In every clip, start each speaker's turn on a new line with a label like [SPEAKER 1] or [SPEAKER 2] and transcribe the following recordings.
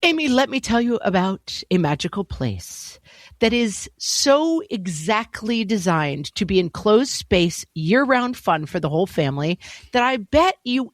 [SPEAKER 1] Amy, let me tell you about a magical place that is so exactly designed to be enclosed space, year-round fun for the whole family that I bet you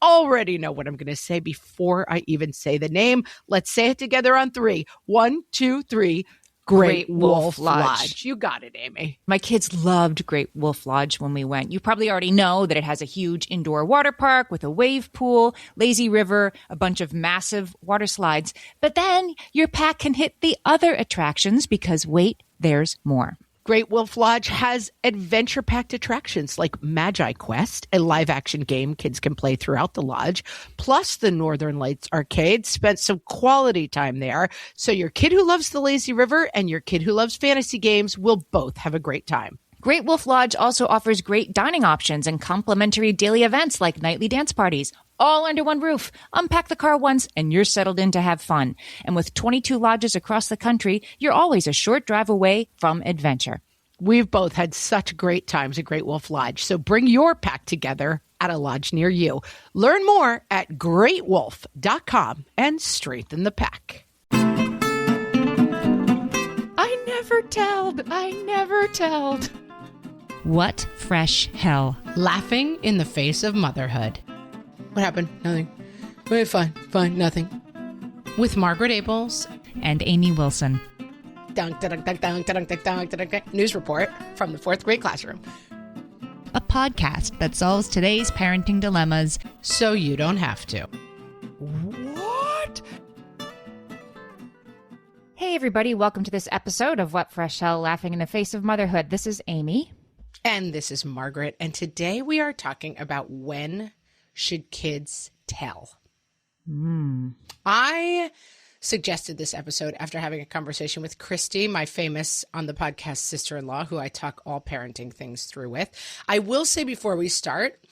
[SPEAKER 1] already know what I'm going to say before I even say the name. Let's say it together on 3. 1, 2, 3. Great Wolf Lodge. You got it, Amy.
[SPEAKER 2] My kids loved Great Wolf Lodge when we went. You probably already know that it has a huge indoor water park with a wave pool, lazy river, a bunch of massive water slides. But then your pack can hit the other attractions because, wait, there's more.
[SPEAKER 1] Great Wolf Lodge has adventure-packed attractions like Magi Quest, a live-action game kids can play throughout the lodge, plus the Northern Lights Arcade. Spent some quality time there, so your kid who loves the lazy river and your kid who loves fantasy games will both have a great time.
[SPEAKER 2] Great Wolf Lodge also offers great dining options and complimentary daily events like nightly dance parties, all under one roof. Unpack the car once and you're settled in to have fun. And with 22 lodges across the country, you're always a short drive away from adventure.
[SPEAKER 1] We've both had such great times at Great Wolf Lodge, so bring your pack together at a lodge near you. Learn more at greatwolf.com and strengthen the pack.
[SPEAKER 2] I never telled. What fresh hell?
[SPEAKER 1] Laughing in the face of motherhood. What happened? Nothing. Fine, nothing. With Margaret Abels
[SPEAKER 2] and Amy Wilson.
[SPEAKER 1] News report from the 4th grade classroom.
[SPEAKER 2] A podcast that solves today's parenting dilemmas
[SPEAKER 1] so you don't have to. What?
[SPEAKER 2] Hey everybody, welcome to this episode of What Fresh Hell, Laughing in the Face of Motherhood. This is Amy.
[SPEAKER 1] And this is Margaret. And today we are talking about when should kids tell? I suggested this episode after having a conversation with Christy, my famous on the podcast sister-in-law, who I talk all parenting things through with. I will say before we start,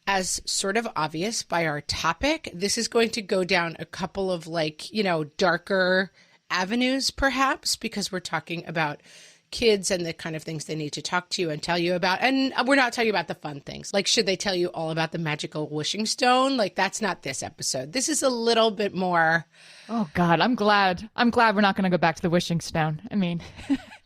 [SPEAKER 1] as sort of obvious by our topic, this is going to go down a couple of darker avenues perhaps, because we're talking about kids and the kind of things they need to talk to you and tell you about. And we're not talking about the fun things. Like, should they tell you all about the magical wishing stone? Like, that's not this episode. This is a little bit more.
[SPEAKER 2] Oh God, I'm glad we're not going to go back to the wishing stone. I mean,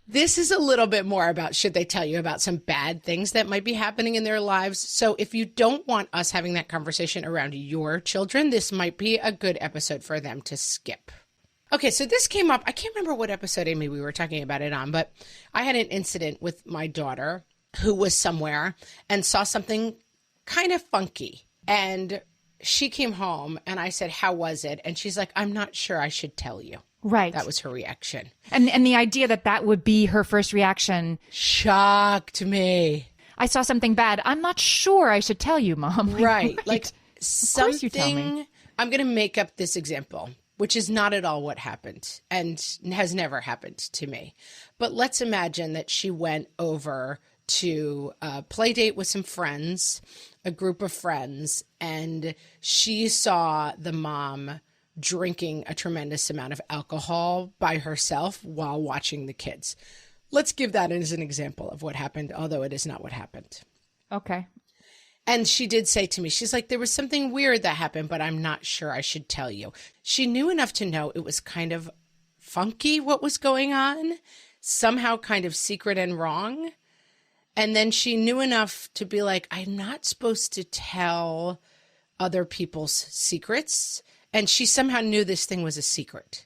[SPEAKER 1] this is a little bit more about, should they tell you about some bad things that might be happening in their lives? So if you don't want us having that conversation around your children, this might be a good episode for them to skip. Okay, so this came up. I can't remember what episode, Amy, we were talking about it on, but I had an incident with my daughter who was somewhere and saw something kind of funky. And she came home and I said, how was it? And she's like, I'm not sure I should tell you.
[SPEAKER 2] Right.
[SPEAKER 1] That was her reaction.
[SPEAKER 2] And the idea that would be her first reaction
[SPEAKER 1] shocked me.
[SPEAKER 2] I saw something bad. I'm not sure I should tell you, Mom.
[SPEAKER 1] Right. Like something,
[SPEAKER 2] of course you tell me.
[SPEAKER 1] I'm going to make up this example, which is not at all what happened and has never happened to me. But let's imagine that she went over to a play date with some friends, a group of friends, and she saw the mom drinking a tremendous amount of alcohol by herself while watching the kids. Let's give that as an example of what happened, although it is not what happened.
[SPEAKER 2] Okay.
[SPEAKER 1] And she did say to me, she's like, there was something weird that happened, but I'm not sure I should tell you. She knew enough to know it was kind of funky what was going on, somehow kind of secret and wrong. And then she knew enough to be like, I'm not supposed to tell other people's secrets. And she somehow knew this thing was a secret.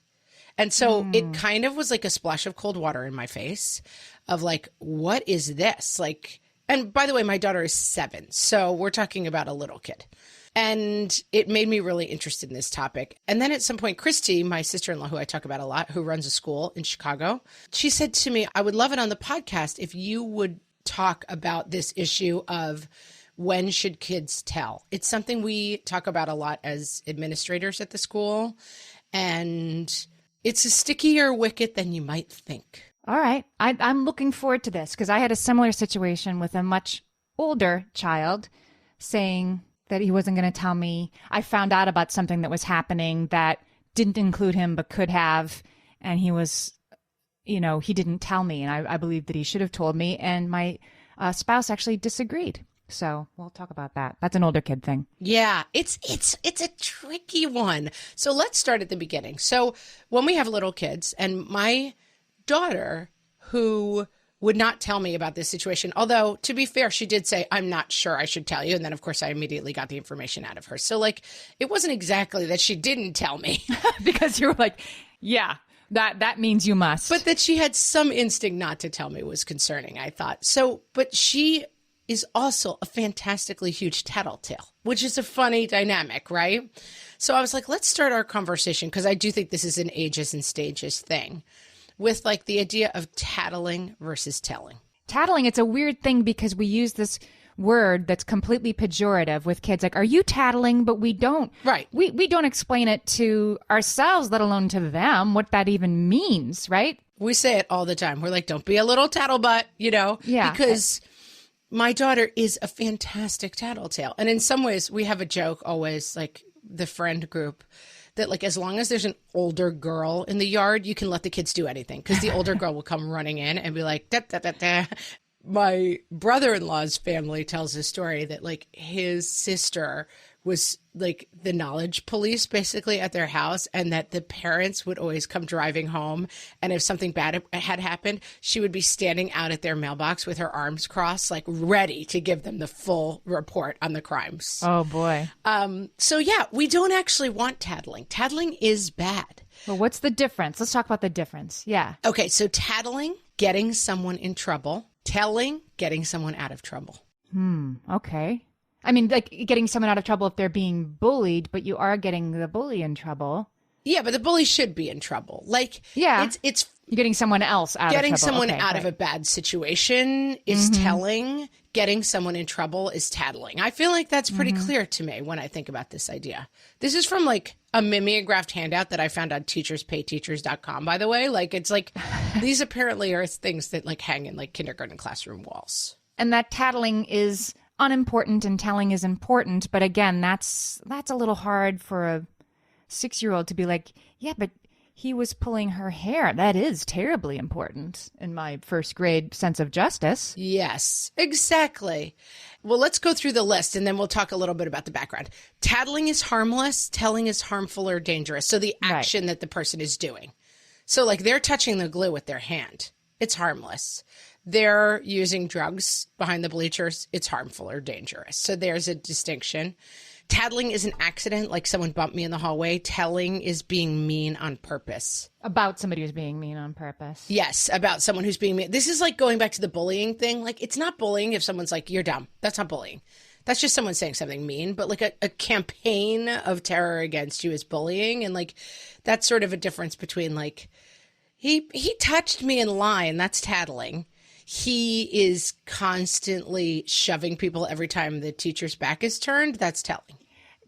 [SPEAKER 1] And so it kind of was like a splash of cold water in my face of like, what is this? Like, and by the way, my daughter is 7, so we're talking about a little kid. And it made me really interested in this topic. And then at some point, Christy, my sister-in-law, who I talk about a lot, who runs a school in Chicago, she said to me, I would love it on the podcast if you would talk about this issue of when should kids tell. It's something we talk about a lot as administrators at the school. And it's a stickier wicket than you might think.
[SPEAKER 2] All right. I'm looking forward to this because I had a similar situation with a much older child saying that he wasn't going to tell me. I found out about something that was happening that didn't include him but could have. And he was, he didn't tell me. And I believe that he should have told me. And my spouse actually disagreed. So we'll talk about that. That's an older kid thing.
[SPEAKER 1] Yeah, it's a tricky one. So let's start at the beginning. So when we have little kids, and my daughter, who would not tell me about this situation, although to be fair, she did say, I'm not sure I should tell you. And then of course I immediately got the information out of her. So like, it wasn't exactly that she didn't tell me.
[SPEAKER 2] Because you were like, yeah, that means you must.
[SPEAKER 1] But that she had some instinct not to tell me was concerning, I thought. So, but she is also a fantastically huge tattletale, which is a funny dynamic, right? So I was like, let's start our conversation, because I do think this is an ages and stages thing, with like the idea of tattling versus telling.
[SPEAKER 2] Tattling, it's a weird thing because we use this word that's completely pejorative with kids. Like, are you tattling? But we don't.
[SPEAKER 1] Right.
[SPEAKER 2] We don't explain it to ourselves, let alone to them, what that even means, right?
[SPEAKER 1] We say it all the time. We're like, don't be a little tattlebutt, you know?
[SPEAKER 2] Yeah.
[SPEAKER 1] Because my daughter is a fantastic tattletale. And in some ways, we have a joke always, like the friend group, that like as long as there's an older girl in the yard, you can let the kids do anything, because the older girl will come running in and be like, da, da, da, da. My brother-in-law's family tells a story that like his sister was like the knowledge police basically at their house, and that the parents would always come driving home, and if something bad had happened, she would be standing out at their mailbox with her arms crossed, like ready to give them the full report on the crimes.
[SPEAKER 2] Oh boy.
[SPEAKER 1] So yeah, we don't actually want tattling. Tattling is bad.
[SPEAKER 2] Well, what's the difference? Let's talk about the difference. Yeah.
[SPEAKER 1] Okay, so tattling, getting someone in trouble. Telling, getting someone out of trouble.
[SPEAKER 2] Okay. I mean, like getting someone out of trouble if they're being bullied, but you are getting the bully in trouble.
[SPEAKER 1] Yeah, but the bully should be in trouble. Like,
[SPEAKER 2] yeah,
[SPEAKER 1] it's
[SPEAKER 2] you're getting someone else out of trouble.
[SPEAKER 1] Getting someone out of a bad situation is telling. Getting someone in trouble is tattling. I feel like that's pretty clear to me when I think about this idea. This is from like a mimeographed handout that I found on teacherspayteachers.com, by the way. Like, it's like, these apparently are things that like hang in like kindergarten classroom walls.
[SPEAKER 2] And that tattling is unimportant and telling is important. But again, that's a little hard for a 6-year-old to be like, yeah, but he was pulling her hair. That is terribly important in my first grade sense of justice.
[SPEAKER 1] Yes, exactly. Well, let's go through the list and then we'll talk a little bit about the background. Tattling is harmless. Telling is harmful or dangerous. So the action that the person is doing. So like they're touching the glue with their hand. It's harmless. They're using drugs behind the bleachers. It's harmful or dangerous. So there's a distinction. Tattling is an accident, like someone bumped me in the hallway. Telling is being mean on purpose.
[SPEAKER 2] About somebody who's being mean on purpose.
[SPEAKER 1] Yes, about someone who's being mean. This is like going back to the bullying thing. Like, it's not bullying if someone's like, you're dumb. That's not bullying. That's just someone saying something mean. But like a campaign of terror against you is bullying. And like, that's sort of a difference between like, he touched me in line. That's tattling. He is constantly shoving people every time the teacher's back is turned. That's telling.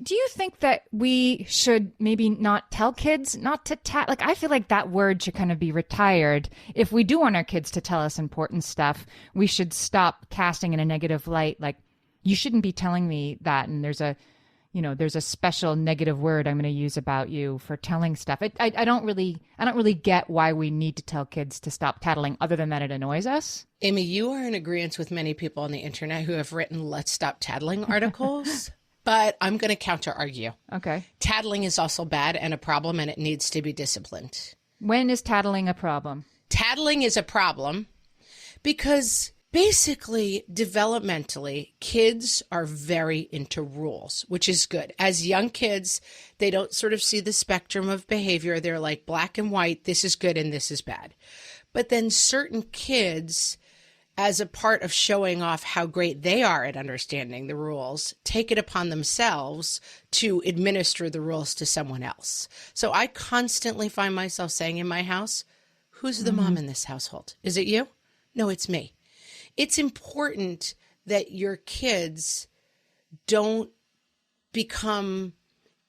[SPEAKER 2] Do you think that we should maybe not tell kids not to like, I feel like that word should kind of be retired. If we do want our kids to tell us important stuff, we should stop casting in a negative light. Like, you shouldn't be telling me that. And there's a special negative word I'm going to use about you for telling stuff. I don't really get why we need to tell kids to stop tattling, other than that it annoys us.
[SPEAKER 1] Amy, you are in agreement with many people on the internet who have written "Let's Stop Tattling" articles, but I'm going to counter argue.
[SPEAKER 2] Okay.
[SPEAKER 1] Tattling is also bad and a problem, and it needs to be disciplined.
[SPEAKER 2] When is tattling a problem?
[SPEAKER 1] Tattling is a problem because basically, developmentally, kids are very into rules, which is good. As young kids, they don't sort of see the spectrum of behavior. They're like black and white, this is good and this is bad. But then certain kids, as a part of showing off how great they are at understanding the rules, take it upon themselves to administer the rules to someone else. So I constantly find myself saying in my house, who's the mom in this household? Is it you? No, it's me. It's important that your kids don't become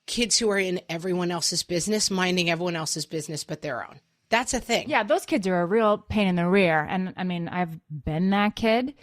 [SPEAKER 1] kids who are in everyone else's business, minding everyone else's business but their own. That's a thing.
[SPEAKER 2] Yeah, those kids are a real pain in the rear. And I mean, I've been that kid.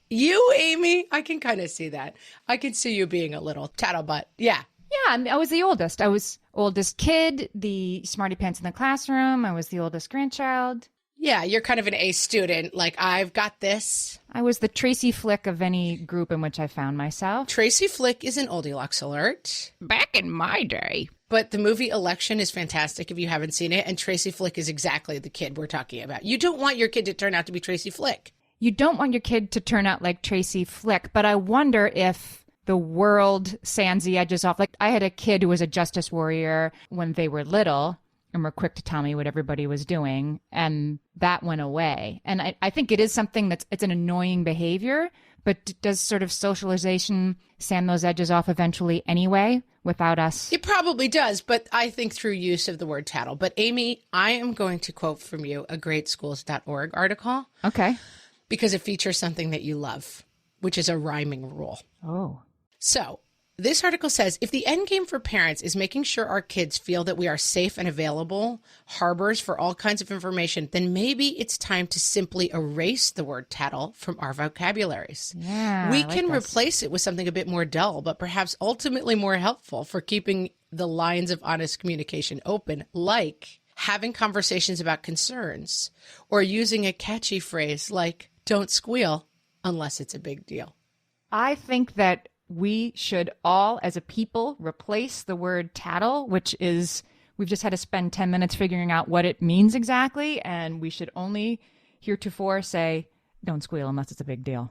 [SPEAKER 1] You, Amy, I can kind of see that. I can see you being a little tattlebutt. Yeah.
[SPEAKER 2] Yeah, I mean, I was the oldest. I was oldest kid, the smarty pants in the classroom. I was the oldest grandchild.
[SPEAKER 1] Yeah, you're kind of an A student. Like, I've got this.
[SPEAKER 2] I was the Tracy Flick of any group in which I found myself.
[SPEAKER 1] Tracy Flick is an Oldilocks alert.
[SPEAKER 2] Back in my day.
[SPEAKER 1] But the movie Election is fantastic if you haven't seen it, and Tracy Flick is exactly the kid we're talking about. You don't want your kid to turn out to be Tracy Flick.
[SPEAKER 2] You don't want your kid to turn out like Tracy Flick, but I wonder if the world sands the edges off. Like, I had a kid who was a justice warrior when they were little and were quick to tell me what everybody was doing, and that went away. And I think it is something it's an annoying behavior, but does sort of socialization sand those edges off eventually anyway without us?
[SPEAKER 1] It probably does, but I think through use of the word tattle. But Amy, I am going to quote from you a greatschools.org article.
[SPEAKER 2] Okay.
[SPEAKER 1] Because it features something that you love, which is a rhyming rule.
[SPEAKER 2] Oh.
[SPEAKER 1] So this article says, if the end game for parents is making sure our kids feel that we are safe and available harbors for all kinds of information, then maybe it's time to simply erase the word tattle from our vocabularies.
[SPEAKER 2] Yeah,
[SPEAKER 1] we can replace it with something a bit more dull, but perhaps ultimately more helpful for keeping the lines of honest communication open, like having conversations about concerns or using a catchy phrase like, don't squeal unless it's a big deal.
[SPEAKER 2] I think that we should all, as a people, replace the word tattle, which is, we've just had to spend 10 minutes figuring out what it means exactly, and we should only heretofore say, don't squeal unless it's a big deal.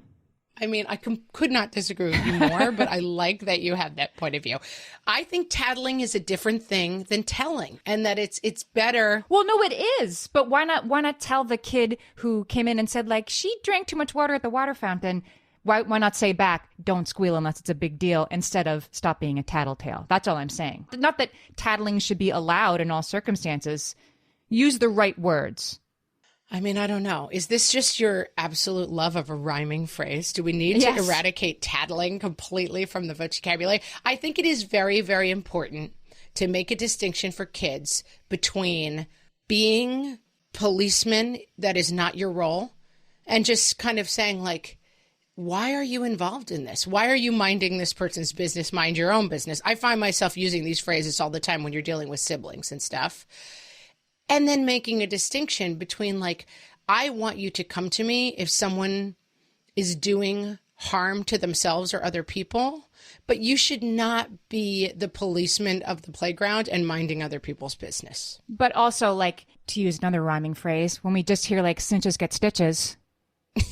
[SPEAKER 1] I mean, I could not disagree with you more, but I like that you have that point of view. I think tattling is a different thing than telling, and that it's better.
[SPEAKER 2] Well, no, it is. But why not tell the kid who came in and said, like, she drank too much water at the water fountain? Why not say back, don't squeal unless it's a big deal, instead of stop being a tattletale? That's all I'm saying. Not that tattling should be allowed in all circumstances. Use the right words.
[SPEAKER 1] I mean, I don't know. Is this just your absolute love of a rhyming phrase? Do we need to eradicate tattling completely from the vocabulary? I think it is very, very important to make a distinction for kids between being policemen that is not your role and just kind of saying, like, why are you involved in this? Why are you minding this person's business? Mind your own business. I find myself using these phrases all the time when you're dealing with siblings and stuff. And then making a distinction between, like, I want you to come to me if someone is doing harm to themselves or other people, but you should not be the policeman of the playground and minding other people's business.
[SPEAKER 2] But also, like, to use another rhyming phrase, when we just hear, like, cinches get stitches.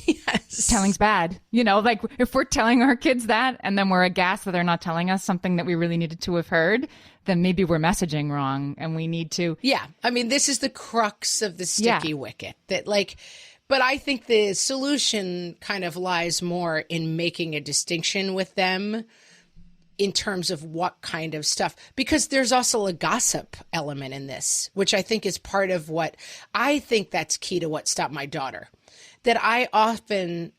[SPEAKER 2] Yes. Telling's bad. You know, like, if we're telling our kids that and then we're aghast that they're not telling us something that we really needed to have heard, then maybe we're messaging wrong and we need to.
[SPEAKER 1] Yeah. I mean, this is the crux of the sticky wicket that, like, but I think the solution kind of lies more in making a distinction with them in terms of what kind of stuff, because there's also a gossip element in this, which I think is part of what I think that's key to what stopped my daughter. That I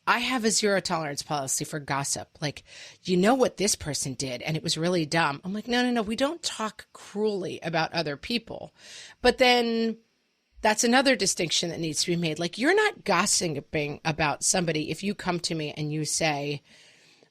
[SPEAKER 1] have a zero tolerance policy for gossip. Like, you know what this person did and it was really dumb. I'm like, no. We don't talk cruelly about other people. But then that's another distinction that needs to be made. Like, you're not gossiping about somebody if you come to me and you say,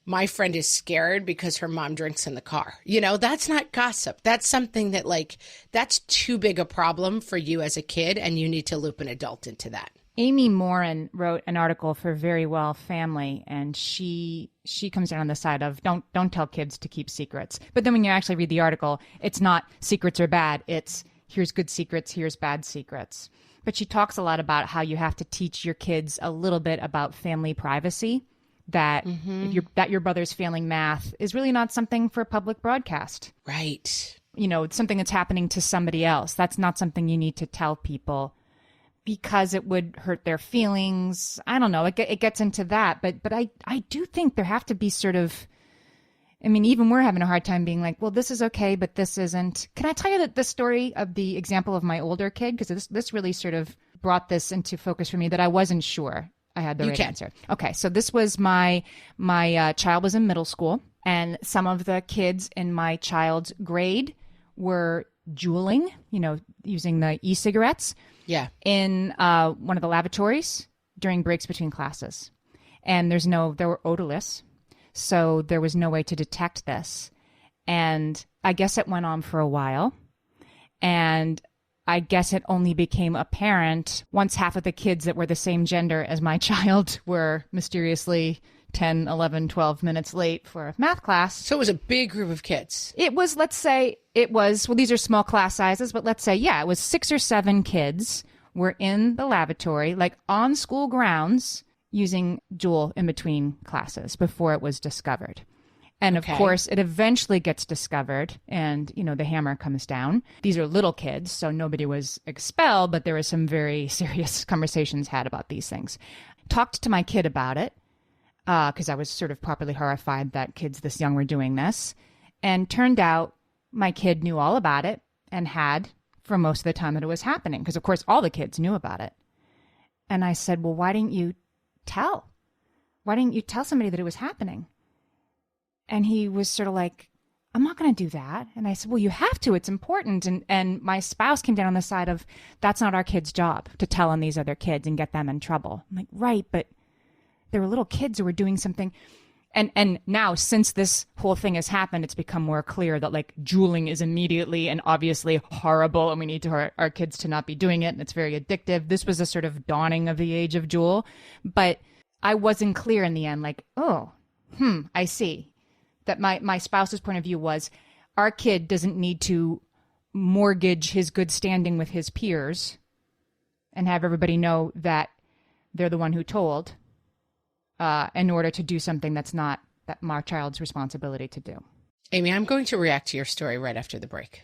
[SPEAKER 1] my friend is scared because her mom drinks in the car. You know, that's not gossip. That's something that, like, that's too big a problem for you as a kid, and you need to loop an adult into that.
[SPEAKER 2] Amy Morin wrote an article for Very Well Family, and she comes down on the side of don't tell kids to keep secrets. But then when you actually read the article, it's not secrets are bad. It's here's good secrets, here's bad secrets. But she talks a lot about how you have to teach your kids a little bit about family privacy, that if your brother's failing math is really not something for public broadcast.
[SPEAKER 1] Right.
[SPEAKER 2] You know, it's something that's happening to somebody else. That's not something you need to tell people, because it would hurt their feelings. I don't know. It gets into that. But I do think there have to be sort of, I mean, even we're having a hard time being like, well, this is okay, but this isn't. Can I tell you the story of the example of my older kid? Because this really sort of brought this into focus for me that I wasn't sure I had the right answer. Okay, so this was my child was in middle school, and some of the kids in my child's grade were juuling, you know, using the e-cigarettes.
[SPEAKER 1] Yeah.
[SPEAKER 2] In one of the lavatories during breaks between classes. And they were odorless, so there was no way to detect this. And I guess it went on for a while. And I guess it only became apparent once half of the kids that were the same gender as my child were mysteriously 10, 11, 12 minutes late for math class.
[SPEAKER 1] So it was a big group of kids.
[SPEAKER 2] It was, well, these are small class sizes, but let's say, it was 6 or 7 kids were in the lavatory, like on school grounds, using Juul in between classes before it was discovered. And of course, it eventually gets discovered and, the hammer comes down. These are little kids, so nobody was expelled, but there was some very serious conversations had about these things. Talked to my kid about it because I was sort of properly horrified that kids this young were doing this. And turned out my kid knew all about it and had for most of the time that it was happening because, of course, all the kids knew about it. And I said, well, why didn't you tell? Why didn't you tell somebody that it was happening? And he was sort of like, I'm not going to do that. And I said, well, you have to. It's important. And my spouse came down on the side of, that's not our kid's job to tell on these other kids and get them in trouble. I'm like, right, but there were little kids who were doing something. And now, since this whole thing has happened, it's become more clear that, like, juuling is immediately and obviously horrible, and we need our kids to not be doing it, and it's very addictive. This was a sort of dawning of the age of Juul. But I wasn't clear in the end, like, I see. That my spouse's point of view was our kid doesn't need to mortgage his good standing with his peers and have everybody know that they're the one who told in order to do something that's not our child's responsibility to do.
[SPEAKER 1] Amy, I'm going to react to your story right after the break.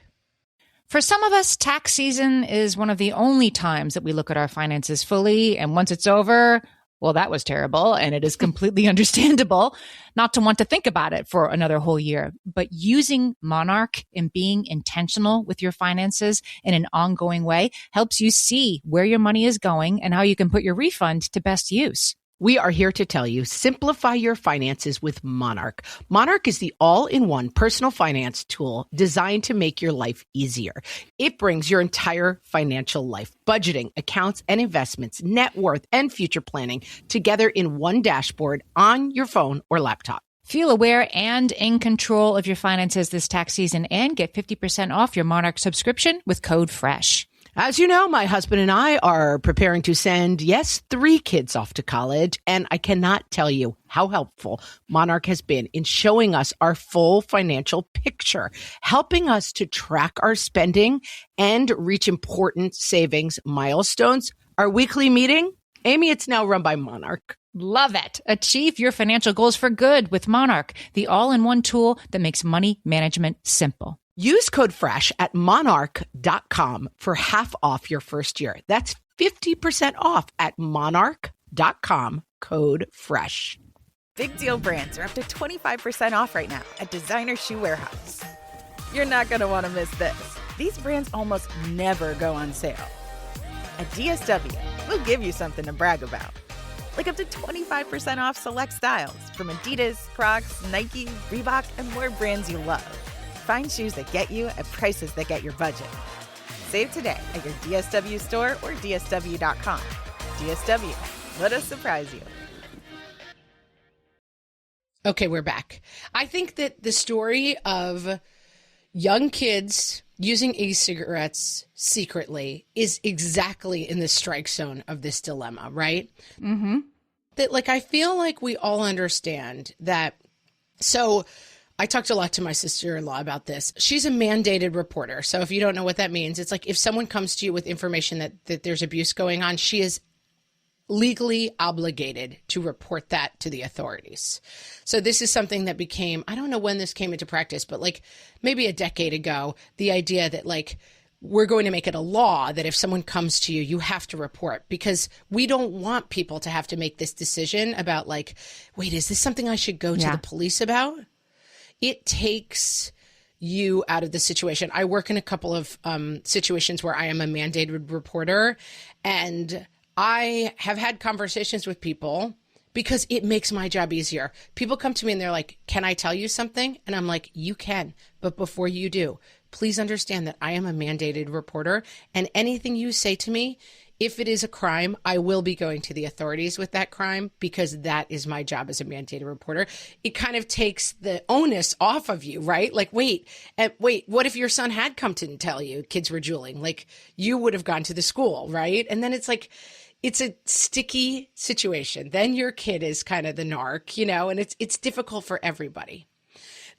[SPEAKER 2] For some of us, tax season is one of the only times that we look at our finances fully. And once it's over, well, that was terrible, and it is completely understandable not to want to think about it for another whole year. But using Monarch and being intentional with your finances in an ongoing way helps you see where your money is going and how you can put your refund to best use.
[SPEAKER 1] We are here to tell you, simplify your finances with Monarch. Monarch is the all-in-one personal finance tool designed to make your life easier. It brings your entire financial life, budgeting, accounts and investments, net worth, and future planning together in one dashboard on your phone or laptop.
[SPEAKER 2] Feel aware and in control of your finances this tax season and get 50% off your Monarch subscription with code FRESH.
[SPEAKER 1] As you know, my husband and I are preparing to send, 3 kids off to college, and I cannot tell you how helpful Monarch has been in showing us our full financial picture, helping us to track our spending and reach important savings milestones. Our weekly meeting, Amy, it's now run by Monarch.
[SPEAKER 2] Love it. Achieve your financial goals for good with Monarch, the all-in-one tool that makes money management simple.
[SPEAKER 1] Use code FRESH at monarch.com for half off your first year. That's 50% off at monarch.com, code FRESH.
[SPEAKER 3] Big Deal brands are up to 25% off right now at Designer Shoe Warehouse. You're not going to want to miss this. These brands almost never go on sale. At DSW, we'll give you something to brag about. Like up to 25% off select styles from Adidas, Crocs, Nike, Reebok, and more brands you love. Find shoes that get you at prices that get your budget. Save today at your DSW store or DSW.com. DSW, let us surprise you.
[SPEAKER 1] Okay, we're back. I think that the story of young kids using e-cigarettes secretly is exactly in the strike zone of this dilemma, right?
[SPEAKER 2] Mm-hmm.
[SPEAKER 1] That, like, I feel like we all understand that. So I talked a lot to my sister-in-law about this. She's a mandated reporter. So if you don't know what that means, it's like if someone comes to you with information that there's abuse going on, she is legally obligated to report that to the authorities. So this is something that became, I don't know when this came into practice, but like maybe a decade ago, the idea that like we're going to make it a law that if someone comes to you, you have to report, because we don't want people to have to make this decision about like, wait, is this something I should go to the police about? It takes you out of the situation. I work in a couple of situations where I am a mandated reporter, and I have had conversations with people because it makes my job easier. People come to me and they're like, can I tell you something? And I'm like, you can. But before you do, please understand that I am a mandated reporter, and anything you say to me If it is a crime, I will be going to the authorities with that crime because that is my job as a mandated reporter. It kind of takes the onus off of you, right? Like, wait, what if your son had come to tell you kids were juuling? Like, you would have gone to the school, right? And then it's like, it's a sticky situation. Then your kid is kind of the narc, and it's difficult for everybody.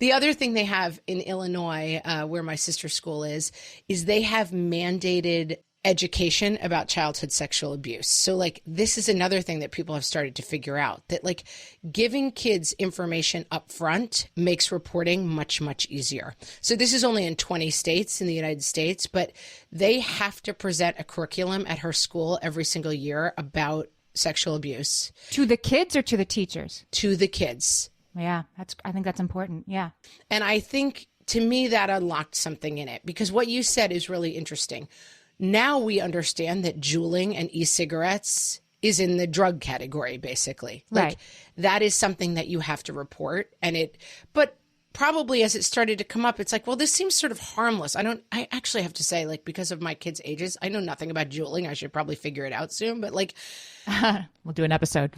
[SPEAKER 1] The other thing they have in Illinois, where my sister's school is they have mandated education about childhood sexual abuse. So like, this is another thing that people have started to figure out, that like giving kids information up front makes reporting much, much easier. So this is only in 20 states in the United States, but they have to present a curriculum at her school every single year about sexual abuse.
[SPEAKER 2] To the kids or to the teachers?
[SPEAKER 1] To the kids.
[SPEAKER 2] Yeah, I think that's important. Yeah.
[SPEAKER 1] And I think to me that unlocked something in it, because what you said is really interesting. Now we understand that juuling and e-cigarettes is in the drug category, basically. Like,
[SPEAKER 2] right.
[SPEAKER 1] That is something that you have to report. But probably as it started to come up, it's like, well, this seems sort of harmless. I actually have to say, like, because of my kids' ages, I know nothing about juuling. I should probably figure it out soon. But like,
[SPEAKER 2] we'll do an episode.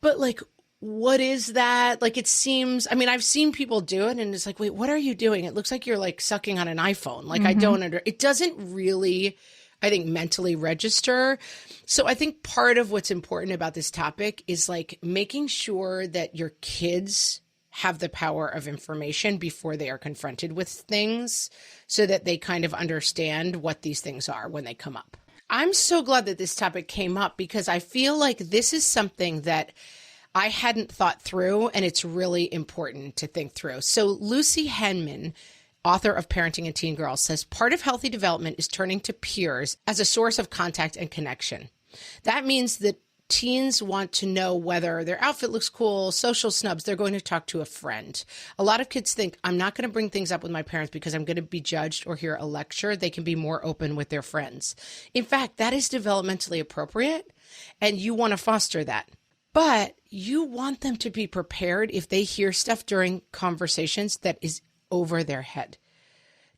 [SPEAKER 2] But
[SPEAKER 1] like, what is that? Like, it seems, I've seen people do it and it's like, wait, what are you doing? It looks like you're like sucking on an iPhone. Like, it doesn't really, I think, mentally register. So I think part of what's important about this topic is like making sure that your kids have the power of information before they are confronted with things so that they kind of understand what these things are when they come up. I'm so glad that this topic came up because I feel like this is something that I hadn't thought through, and it's really important to think through. So Lucy Henman, author of Parenting and Teen Girls, says part of healthy development is turning to peers as a source of contact and connection. That means that teens want to know whether their outfit looks cool, social snubs, they're going to talk to a friend. A lot of kids think, I'm not going to bring things up with my parents because I'm going to be judged or hear a lecture. They can be more open with their friends. In fact, that is developmentally appropriate, and you want to foster that. But you want them to be prepared if they hear stuff during conversations that is over their head,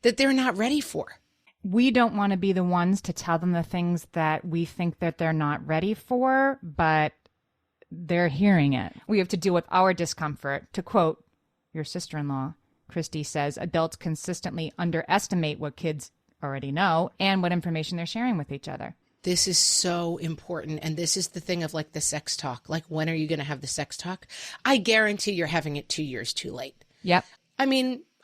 [SPEAKER 1] that they're not ready for.
[SPEAKER 2] We don't want to be the ones to tell them the things that we think that they're not ready for, but they're hearing it. We have to deal with our discomfort. To quote your sister-in-law, Christy says, adults consistently underestimate what kids already know and what information they're sharing with each other.
[SPEAKER 1] This is so important. And this is the thing of like the sex talk. Like, when are you going to have the sex talk? I guarantee you're having it 2 years too late.
[SPEAKER 2] Yep.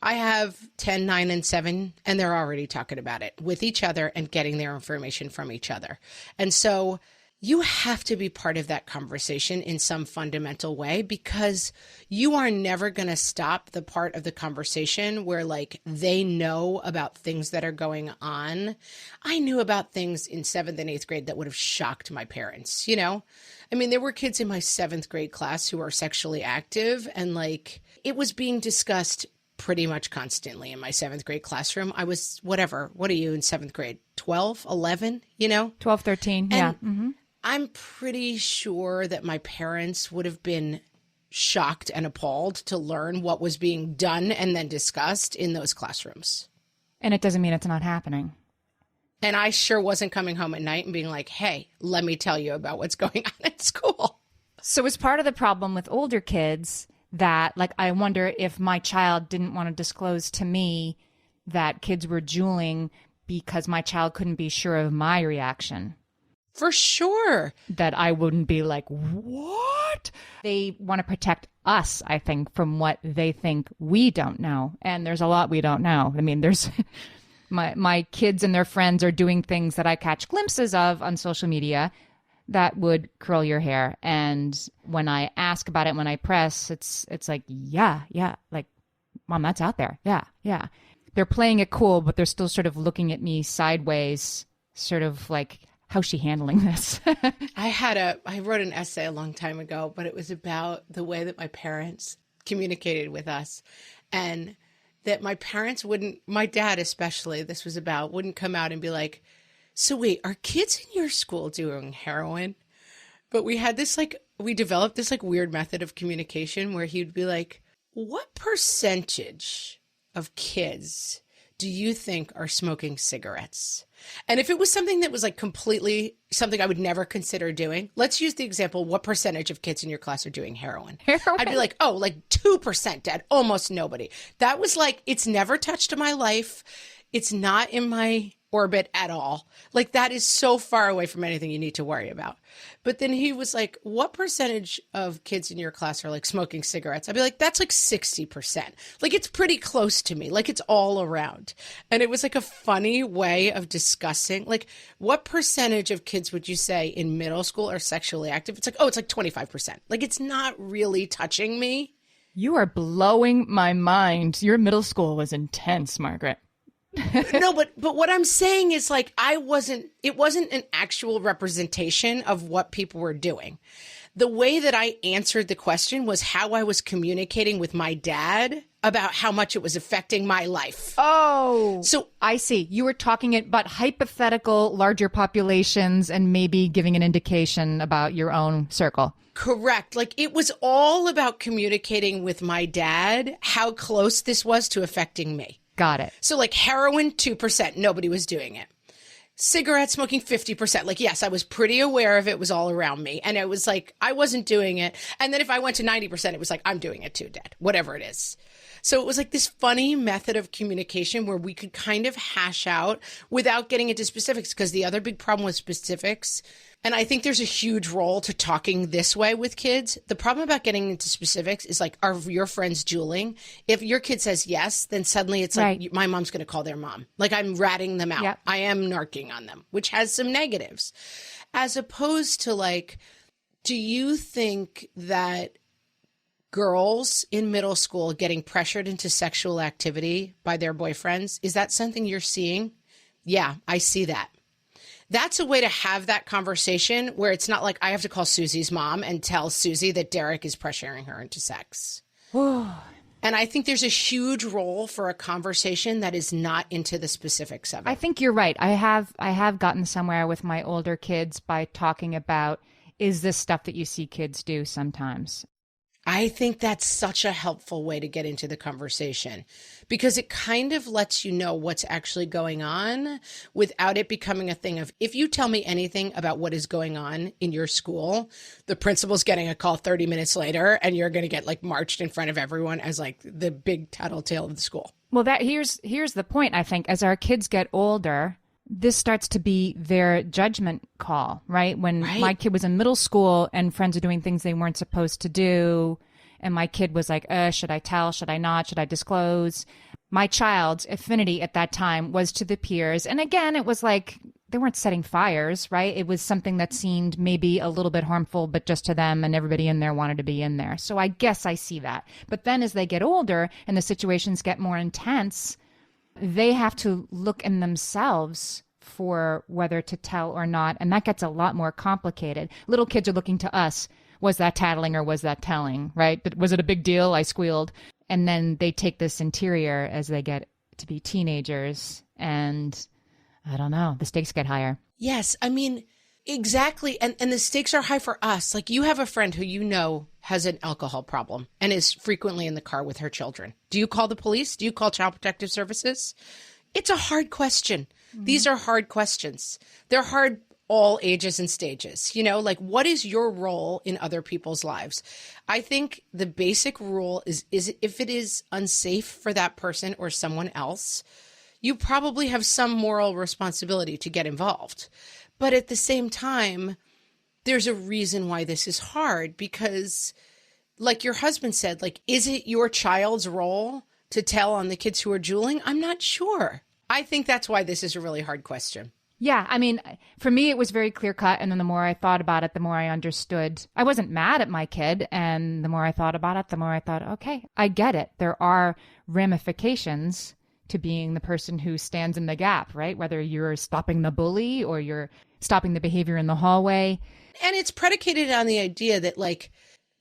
[SPEAKER 1] I have 10, 9, and 7, and they're already talking about it with each other and getting their information from each other. And so you have to be part of that conversation in some fundamental way, because you are never going to stop the part of the conversation where like they know about things that are going on. I knew about things in 7th and 8th grade that would have shocked my parents, there were kids in my 7th grade class who are sexually active, and like it was being discussed pretty much constantly in my 7th grade classroom. I was, whatever, what are you in 7th grade? 12, 11,
[SPEAKER 2] 12, 13, yeah. Mm-hmm.
[SPEAKER 1] I'm pretty sure that my parents would have been shocked and appalled to learn what was being done and then discussed in those classrooms.
[SPEAKER 2] And it doesn't mean it's not happening.
[SPEAKER 1] And I sure wasn't coming home at night and being like, hey, let me tell you about what's going on at school.
[SPEAKER 2] So as part of the problem with older kids, that like, I wonder if my child didn't want to disclose to me that kids were juuling because my child couldn't be sure of my reaction.
[SPEAKER 1] For sure.
[SPEAKER 2] That I wouldn't be like, what? They want to protect us, I think, from what they think we don't know. And there's a lot we don't know. There's my kids and their friends are doing things that I catch glimpses of on social media that would curl your hair. And when I ask about it, when I press, it's like, yeah. Like, Mom, that's out there. Yeah. They're playing it cool, but they're still sort of looking at me sideways, sort of like, how's she handling this?
[SPEAKER 1] I wrote an essay a long time ago, but it was about the way that my parents communicated with us, and that my parents wouldn't, my dad especially, wouldn't come out and be like, so wait, are kids in your school doing heroin? But we developed this like weird method of communication where he'd be like, what percentage of kids do you think are smoking cigarettes? And if it was something that was like completely something I would never consider doing, let's use the example, what percentage of kids in your class are doing heroin? I'd be like, oh, like 2%, Dad, almost nobody. That was like, it's never touched my life. It's not in my orbit at all. Like that is so far away from anything you need to worry about. But then he was like, what percentage of kids in your class are like smoking cigarettes? I'd be like, that's like 60%. Like it's pretty close to me. Like it's all around. And it was like a funny way of discussing, like what percentage of kids would you say in middle school are sexually active? It's like, oh, it's like 25%. Like it's not really touching me.
[SPEAKER 2] You are blowing my mind. Your middle school was intense, Margaret.
[SPEAKER 1] No, but what I'm saying is like it wasn't an actual representation of what people were doing. The way that I answered the question was how I was communicating with my dad about how much it was affecting my life.
[SPEAKER 2] Oh,
[SPEAKER 1] so
[SPEAKER 2] I see. You were talking about hypothetical larger populations and maybe giving an indication about your own circle.
[SPEAKER 1] Correct. Like it was all about communicating with my dad how close this was to affecting me.
[SPEAKER 2] Got it.
[SPEAKER 1] So like heroin, 2%, nobody was doing it. Cigarette smoking, 50%. Like, yes, I was pretty aware of it, was all around me. And it was like, I wasn't doing it. And then if I went to 90%, it was like, I'm doing it too, Dad, whatever it is. So it was like this funny method of communication where we could kind of hash out without getting into specifics, because the other big problem with specifics, and I think there's a huge role to talking this way with kids. The problem about getting into specifics is like, are your friends juuling? If your kid says yes, then suddenly it's like, right, my mom's going to call their mom. Like I'm ratting them out. Yep. I am narking on them, which has some negatives. As opposed to like, do you think that girls in middle school getting pressured into sexual activity by their boyfriends, is that something you're seeing? Yeah, I see that. That's a way to have that conversation where it's not like I have to call Susie's mom and tell Susie that Derek is pressuring her into sex. And I think there's a huge role for a conversation that is not into the specifics of it.
[SPEAKER 2] I think you're right. I have gotten somewhere with my older kids by talking about, is this stuff that you see kids do sometimes?
[SPEAKER 1] I think that's such a helpful way to get into the conversation because it kind of lets you know what's actually going on without it becoming a thing of, if you tell me anything about what is going on in your school, the principal's getting a call 30 minutes later and you're going to get like marched in front of everyone as like the big tattletale of the school.
[SPEAKER 2] Well, here's the point, I think. As our kids get older, this starts to be their judgment call, right? When my kid was in middle school and friends are doing things they weren't supposed to do, and my kid was like, should I tell? Should I not? Should I disclose? My child's affinity at that time was to the peers. And again, it was like they weren't setting fires, right? It was something that seemed maybe a little bit harmful, but just to them, and everybody in there wanted to be in there. So I guess I see that. But then as they get older and the situations get more intense, they have to look in themselves for whether to tell or not. And that gets a lot more complicated. Little kids are looking to us. Was that tattling or was that telling, right? But was it a big deal? I squealed. And then they take this interior as they get to be teenagers. And I don't know, the stakes get higher.
[SPEAKER 1] Yes. I mean, exactly. And the stakes are high for us. Like you have a friend who you know has an alcohol problem and is frequently in the car with her children. Do you call the police? Do you call Child Protective Services? It's a hard question. Mm-hmm. These are hard questions. They're hard all ages and stages. You know, like what is your role in other people's lives? I think the basic rule is if it is unsafe for that person or someone else, you probably have some moral responsibility to get involved. But at the same time, there's a reason why this is hard because like your husband said, like, is it your child's role to tell on the kids who are juuling? I'm not sure. I think that's why this is a really hard question.
[SPEAKER 2] Yeah, I mean, for me, it was very clear cut. And then the more I thought about it, the more I understood. I wasn't mad at my kid. And the more I thought about it, the more I thought, okay, I get it. There are ramifications to being the person who stands in the gap, right? Whether you're stopping the bully or you're stopping the behavior in the hallway.
[SPEAKER 1] And it's predicated on the idea that like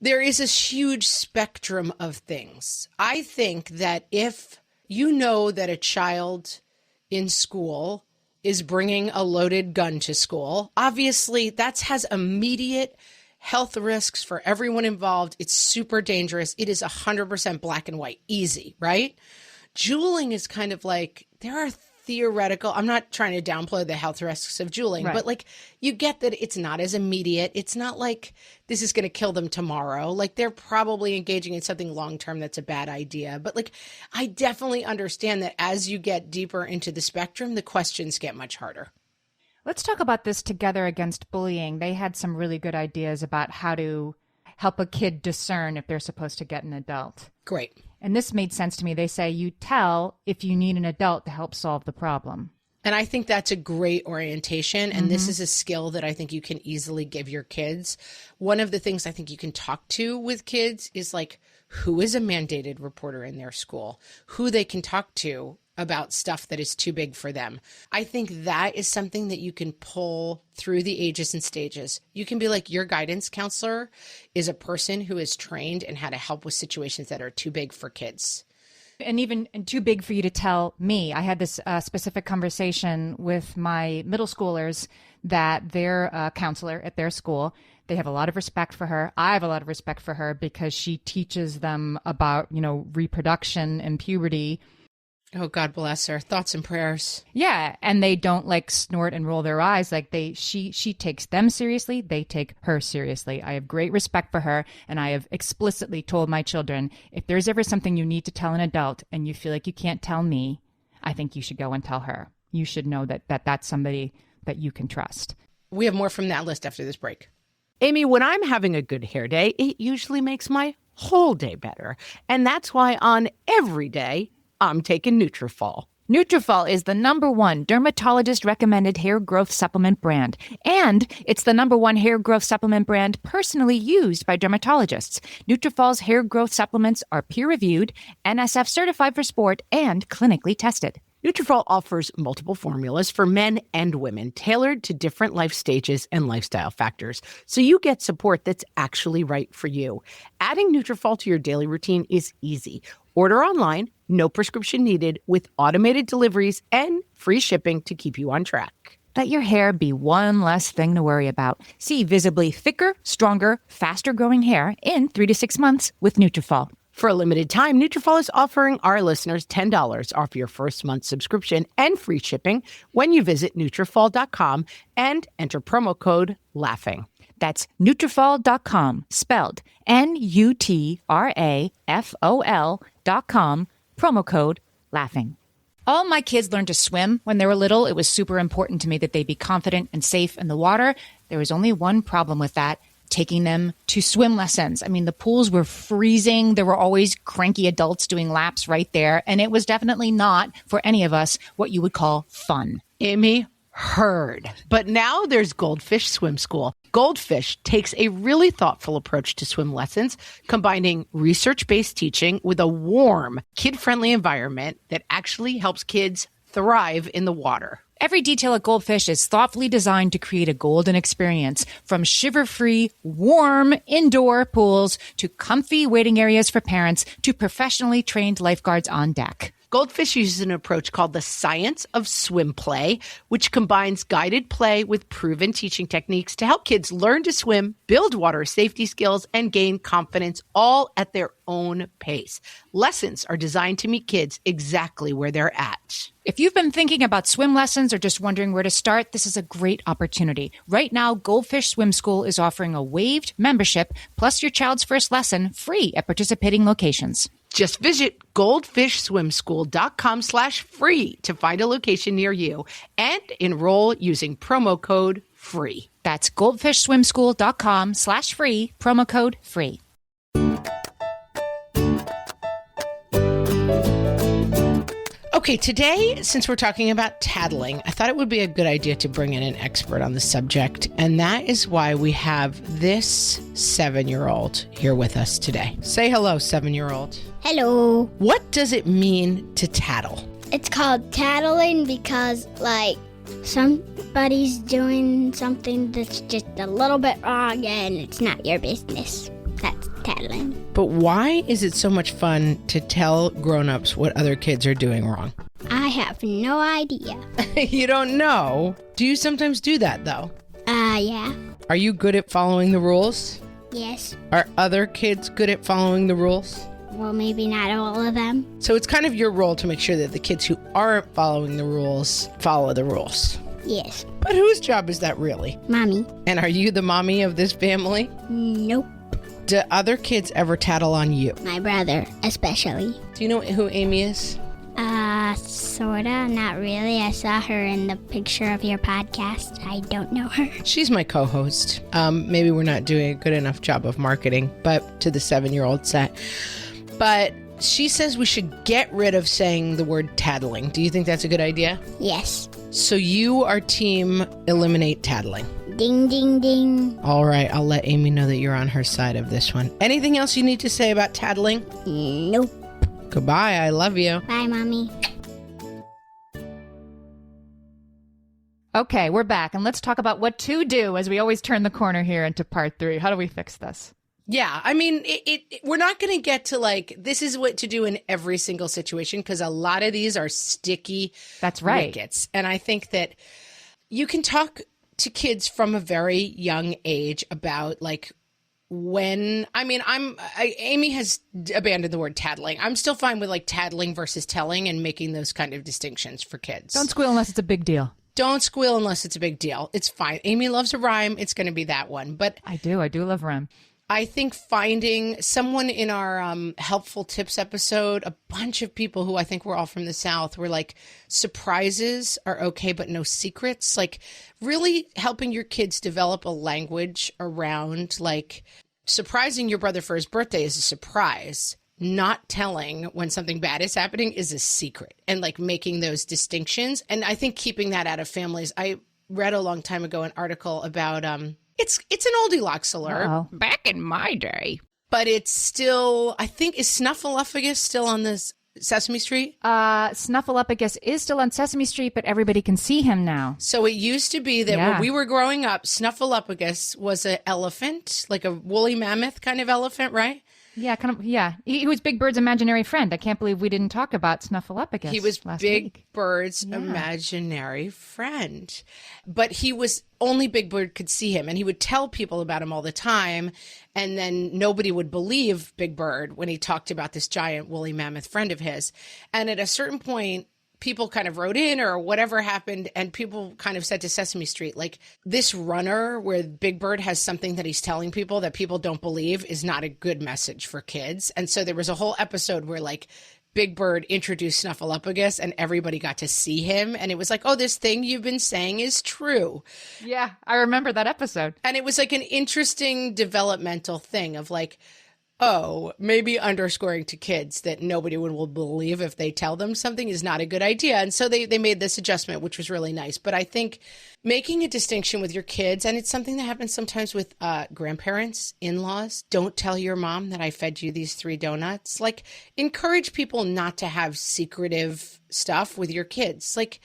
[SPEAKER 1] there is this huge spectrum of things. I think that if you know that a child in school is bringing a loaded gun to school, obviously that has immediate health risks for everyone involved. It's super dangerous. It is 100% black and white, easy, right? Juuling is kind of like, there are theoretical. I'm not trying to downplay the health risks of juuling, but like you get that it's not as immediate. It's not like this is going to kill them tomorrow. Like they're probably engaging in something long-term that's a bad idea. But like I definitely understand that as you get deeper into the spectrum, the questions get much harder.
[SPEAKER 2] Let's talk about this Together Against Bullying. They had some really good ideas about how to help a kid discern if they're supposed to get an adult.
[SPEAKER 1] Great.
[SPEAKER 2] And this made sense to me. They say you tell if you need an adult to help solve the problem.
[SPEAKER 1] And I think that's a great orientation. And this is a skill that I think you can easily give your kids. One of the things I think you can talk to with kids is like, who is a mandated reporter in their school, who they can talk to about stuff that is too big for them. I think that is something that you can pull through the ages and stages. You can be like, your guidance counselor is a person who is trained in how to help with situations that are too big for kids.
[SPEAKER 2] And even too big for you to tell me. I had this specific conversation with my middle schoolers that their counselor at their school, they have a lot of respect for her. I have a lot of respect for her because she teaches them about, reproduction and puberty.
[SPEAKER 1] Oh, God bless her. Thoughts and prayers.
[SPEAKER 2] Yeah. And they don't like snort and roll their eyes. Like she takes them seriously. They take her seriously. I have great respect for her. And I have explicitly told my children, if there's ever something you need to tell an adult and you feel like you can't tell me, I think you should go and tell her. You should know that that's somebody that you can trust.
[SPEAKER 1] We have more from that list after this break.
[SPEAKER 4] Amy, when I'm having a good hair day, it usually makes my whole day better. And that's why on every day, I'm taking Nutrafol.
[SPEAKER 2] Nutrafol is the #1 dermatologist-recommended hair growth supplement brand. And it's the #1 hair growth supplement brand personally used by dermatologists. Nutrafol's hair growth supplements are peer-reviewed, NSF certified for sport, and clinically tested.
[SPEAKER 4] Nutrafol offers multiple formulas for men and women tailored to different life stages and lifestyle factors, so you get support that's actually right for you. Adding Nutrafol to your daily routine is easy. Order online, no prescription needed, with automated deliveries and free shipping to keep you on track.
[SPEAKER 2] Let your hair be one less thing to worry about. See visibly thicker, stronger, faster-growing hair in 3 to 6 months with Nutrafol.
[SPEAKER 4] For a limited time, Nutrafol is offering our listeners $10 off your first month subscription and free shipping when you visit Nutrafol.com and enter promo code LAUGHING.
[SPEAKER 2] That's Nutrafol.com, spelled Nutrafol.com, promo code LAUGHING. All my kids learned to swim when they were little. It was super important to me that they be confident and safe in the water. There was only one problem with that: taking them to swim lessons. I mean, the pools were freezing. There were always cranky adults doing laps right there. And it was definitely not, for any of us, what you would call fun.
[SPEAKER 4] Amy, heard. But now there's Goldfish Swim School. Goldfish takes a really thoughtful approach to swim lessons, combining research-based teaching with a warm, kid-friendly environment that actually helps kids thrive in the water.
[SPEAKER 2] Every detail at Goldfish is thoughtfully designed to create a golden experience, from shiver-free, warm indoor pools to comfy waiting areas for parents to professionally trained lifeguards on deck.
[SPEAKER 4] Goldfish uses an approach called the science of swim play, which combines guided play with proven teaching techniques to help kids learn to swim, build water safety skills, and gain confidence, all at their own pace. Lessons are designed to meet kids exactly where they're at.
[SPEAKER 2] If you've been thinking about swim lessons or just wondering where to start, this is a great opportunity. Right now, Goldfish Swim School is offering a waived membership plus your child's first lesson free at participating locations.
[SPEAKER 4] Just visit goldfishswimschool.com/free to find a location near you and enroll using promo code FREE.
[SPEAKER 2] That's goldfishswimschool.com/free, promo code FREE.
[SPEAKER 1] Okay, today, since we're talking about tattling, I thought it would be a good idea to bring in an expert on the subject, and that is why we have this 7-year-old here with us today. Say hello, 7-year-old.
[SPEAKER 5] Hello.
[SPEAKER 1] What does it mean to tattle?
[SPEAKER 5] It's called tattling because, somebody's doing something that's just a little bit wrong and it's not your business. That's tattling.
[SPEAKER 1] But why is it so much fun to tell grown-ups what other kids are doing wrong?
[SPEAKER 5] I have no idea.
[SPEAKER 1] You don't know? Do you sometimes do that, though?
[SPEAKER 5] Yeah.
[SPEAKER 1] Are you good at following the rules?
[SPEAKER 5] Yes.
[SPEAKER 1] Are other kids good at following the rules?
[SPEAKER 5] Well, maybe not all of them.
[SPEAKER 1] So it's kind of your role to make sure that the kids who aren't following the rules follow the rules.
[SPEAKER 5] Yes.
[SPEAKER 1] But whose job is that really?
[SPEAKER 5] Mommy.
[SPEAKER 1] And are you the mommy of this family?
[SPEAKER 5] Nope.
[SPEAKER 1] Do other kids ever tattle on you?
[SPEAKER 5] My brother, especially.
[SPEAKER 1] Do you know who Amy is?
[SPEAKER 5] Sorta. Not really. I saw her in the picture of your podcast. I don't know her.
[SPEAKER 1] She's my co-host. Maybe we're not doing a good enough job of marketing, but to the 7-year-old set. But she says we should get rid of saying the word tattling. Do you think that's a good idea?
[SPEAKER 5] Yes.
[SPEAKER 1] So you are team eliminate tattling.
[SPEAKER 5] Ding, ding, ding.
[SPEAKER 1] All right, I'll let Amy know that you're on her side of this one. Anything else you need to say about tattling?
[SPEAKER 5] Nope.
[SPEAKER 1] Goodbye, I love you.
[SPEAKER 5] Bye, Mommy.
[SPEAKER 2] Okay, we're back, and let's talk about what to do as we always turn the corner here into part 3. How do we fix this?
[SPEAKER 1] Yeah, I mean, we're not going to get to like, this is what to do in every single situation, because a lot of these are sticky
[SPEAKER 2] That's right.
[SPEAKER 1] wickets. And I think that you can talk to kids from a very young age about like when, I mean, Amy has abandoned the word tattling. I'm still fine with like tattling versus telling and making those kind of distinctions for kids.
[SPEAKER 2] Don't squeal unless it's a big deal.
[SPEAKER 1] Don't squeal unless it's a big deal. It's fine. Amy loves a rhyme. It's going to be that one. But
[SPEAKER 2] I do love rhyme.
[SPEAKER 1] I think finding someone in our helpful tips episode, a bunch of people who I think were all from the South were like, surprises are okay, but no secrets. Like really helping your kids develop a language around like surprising your brother for his birthday is a surprise. Not telling when something bad is happening is a secret, and like making those distinctions. And I think keeping that out of families. I read a long time ago an article about it's an Goldilocks alert.
[SPEAKER 2] Uh-oh.
[SPEAKER 1] Back in my day. But it's still, I think, is Snuffleupagus still on this Sesame Street?
[SPEAKER 2] Snuffleupagus is still on Sesame Street, but everybody can see him now.
[SPEAKER 1] So it used to be that when we were growing up, Snuffleupagus was an elephant, like a woolly mammoth kind of elephant, right?
[SPEAKER 2] Yeah, kind of. Yeah, he was Big Bird's imaginary friend. I can't believe we didn't talk about Snuffleupagus.
[SPEAKER 1] He was
[SPEAKER 2] last
[SPEAKER 1] Big
[SPEAKER 2] week.
[SPEAKER 1] Bird's imaginary friend, but he was only Big Bird could see him, and he would tell people about him all the time, and then nobody would believe Big Bird when he talked about this giant woolly mammoth friend of his. And at a certain point, people kind of wrote in or whatever happened, and people kind of said to Sesame Street, like, this runner where Big Bird has something that he's telling people that people don't believe is not a good message for kids. And so there was a whole episode where like Big Bird introduced Snuffleupagus and everybody got to see him. And it was like, oh, this thing you've been saying is true.
[SPEAKER 2] Yeah, I remember that episode.
[SPEAKER 1] And it was like an interesting developmental thing of like, oh, maybe underscoring to kids that nobody will believe if they tell them something is not a good idea. And so they made this adjustment, which was really nice. But I think making a distinction with your kids, and it's something that happens sometimes with grandparents, in-laws, don't tell your mom that I fed you these 3 donuts. Like, encourage people not to have secretive stuff with your kids. Like,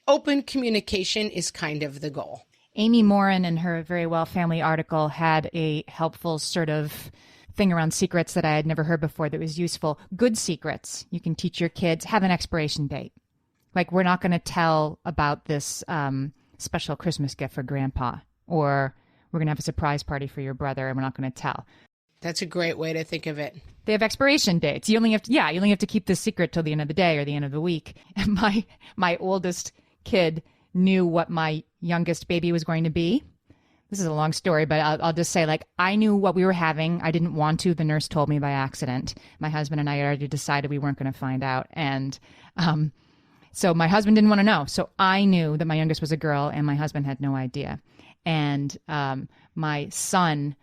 [SPEAKER 1] open communication is kind of the goal.
[SPEAKER 2] Amy Morin, in her Very Well Family article, had a helpful sort of thing around secrets that I had never heard before that was useful. Good secrets. You can teach your kids, have an expiration date. Like, we're not going to tell about this special Christmas gift for Grandpa, or we're going to have a surprise party for your brother and we're not going to tell.
[SPEAKER 1] That's a great way to think of it.
[SPEAKER 2] They have expiration dates. You only have to keep this secret till the end of the day or the end of the week. And my oldest kid knew what my youngest baby was going to be. This is a long story, but I'll just say, like, I knew what we were having. I didn't want to. The nurse told me by accident. My husband and I had already decided we weren't going to find out. And so my husband didn't want to know. So I knew that my youngest was a girl, and my husband had no idea. And my son,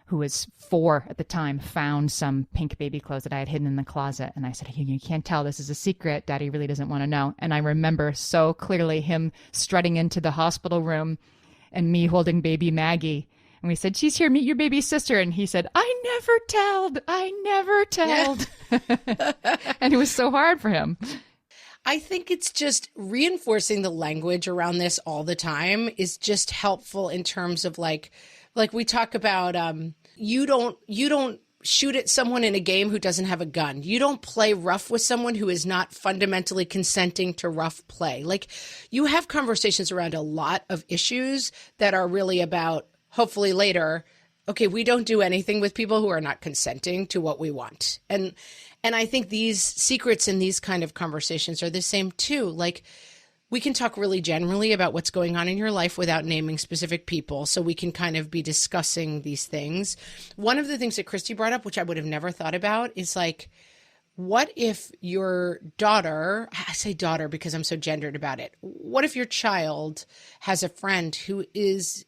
[SPEAKER 2] who was 4 at the time, found some pink baby clothes that I had hidden in the closet. And I said, you can't tell. This is a secret. Daddy really doesn't want to know. And I remember so clearly him strutting into the hospital room and me holding baby Maggie. And we said, she's here, meet your baby sister. And he said, I never telled. And it was so hard for him.
[SPEAKER 1] I think it's just reinforcing the language around this all the time is just helpful in terms of like we talk about, you don't shoot at someone in a game who doesn't have a gun. You don't play rough with someone who is not fundamentally consenting to rough play. Like, you have conversations around a lot of issues that are really about, hopefully later, okay, we don't do anything with people who are not consenting to what we want. And I think these secrets in these kind of conversations are the same too. Like, we can talk really generally about what's going on in your life without naming specific people. So we can kind of be discussing these things. One of the things that Christy brought up, which I would have never thought about, is like, what if your daughter, I say daughter because I'm so gendered about it. What if your child has a friend who is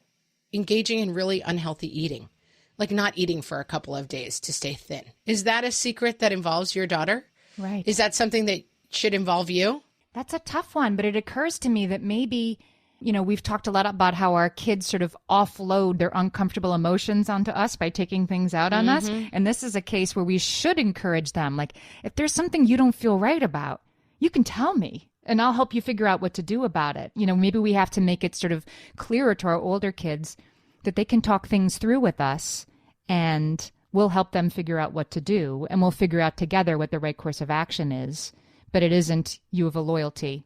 [SPEAKER 1] engaging in really unhealthy eating, like not eating for a couple of days to stay thin? Is that a secret that involves your daughter?
[SPEAKER 2] Right.
[SPEAKER 1] Is that something that should involve you?
[SPEAKER 2] That's a tough one, but it occurs to me that maybe, we've talked a lot about how our kids sort of offload their uncomfortable emotions onto us by taking things out on us. And this is a case where we should encourage them. Like, if there's something you don't feel right about, you can tell me and I'll help you figure out what to do about it. Maybe we have to make it sort of clearer to our older kids that they can talk things through with us and we'll help them figure out what to do. And we'll figure out together what the right course of action is. But it isn't you have a loyalty.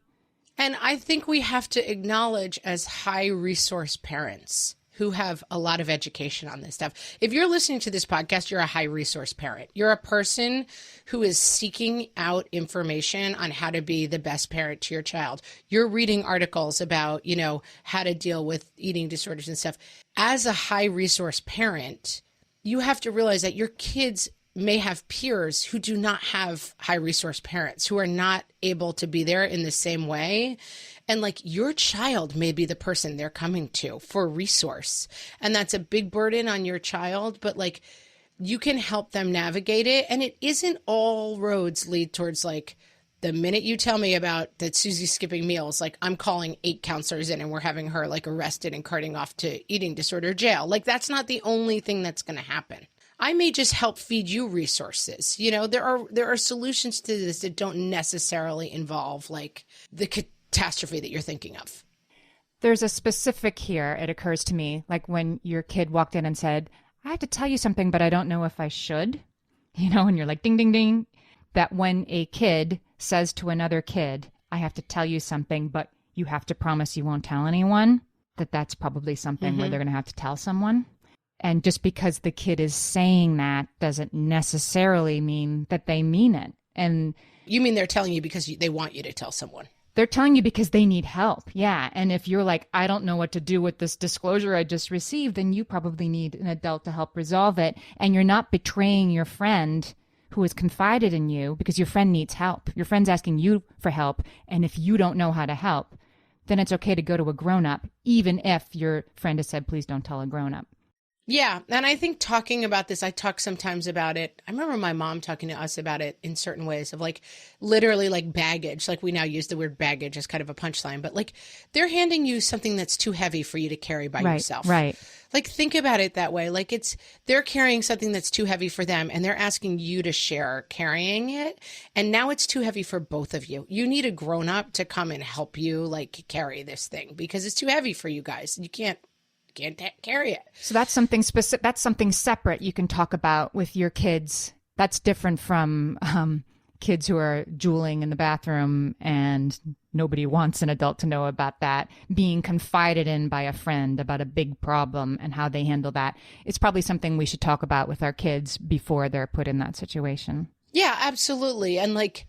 [SPEAKER 1] And I think we have to acknowledge as high resource parents who have a lot of education on this stuff. If you're listening to this podcast, you're a high resource parent. You're a person who is seeking out information on how to be the best parent to your child. You're reading articles about, how to deal with eating disorders and stuff. As a high resource parent, you have to realize that your kids may have peers who do not have high resource parents, who are not able to be there in the same way. And like, your child may be the person they're coming to for resource. And that's a big burden on your child, but like, you can help them navigate it. And it isn't all roads lead towards like, the minute you tell me about that Susie's skipping meals, like I'm calling 8 counselors in and we're having her like arrested and carting off to eating disorder jail. Like, that's not the only thing that's going to happen. I may just help feed you resources. There are solutions to this that don't necessarily involve like the catastrophe that you're thinking of.
[SPEAKER 2] There's a specific here, it occurs to me, like when your kid walked in and said, I have to tell you something, but I don't know if I should, and you're like, ding, ding, ding. That when a kid says to another kid, I have to tell you something, but you have to promise you won't tell anyone, that's probably something where they're going to have to tell someone. And just because the kid is saying that doesn't necessarily mean that they mean it. And
[SPEAKER 1] you mean they're telling you because they want you to tell someone?
[SPEAKER 2] They're telling you because they need help. Yeah. And if you're like, I don't know what to do with this disclosure I just received, then you probably need an adult to help resolve it. And you're not betraying your friend who has confided in you because your friend needs help. Your friend's asking you for help. And if you don't know how to help, then it's okay to go to a grown-up, even if your friend has said, please don't tell a grown-up.
[SPEAKER 1] Yeah. And I think talking about this, I talk sometimes about it. I remember my mom talking to us about it in certain ways of like literally like baggage. Like, we now use the word baggage as kind of a punchline, but like they're handing you something that's too heavy for you to carry by yourself.
[SPEAKER 2] Right.
[SPEAKER 1] Like, think about it that way. Like, they're carrying something that's too heavy for them and they're asking you to share carrying it. And now it's too heavy for both of you. You need a grown up to come and help you like carry this thing because it's too heavy for you guys. You can't carry it.
[SPEAKER 2] So that's something specific. That's something separate you can talk about with your kids. That's different from kids who are drooling in the bathroom and nobody wants an adult to know about that. Being confided in by a friend about a big problem and how they handle that. It's probably something we should talk about with our kids before they're put in that situation.
[SPEAKER 1] Yeah, absolutely. And like,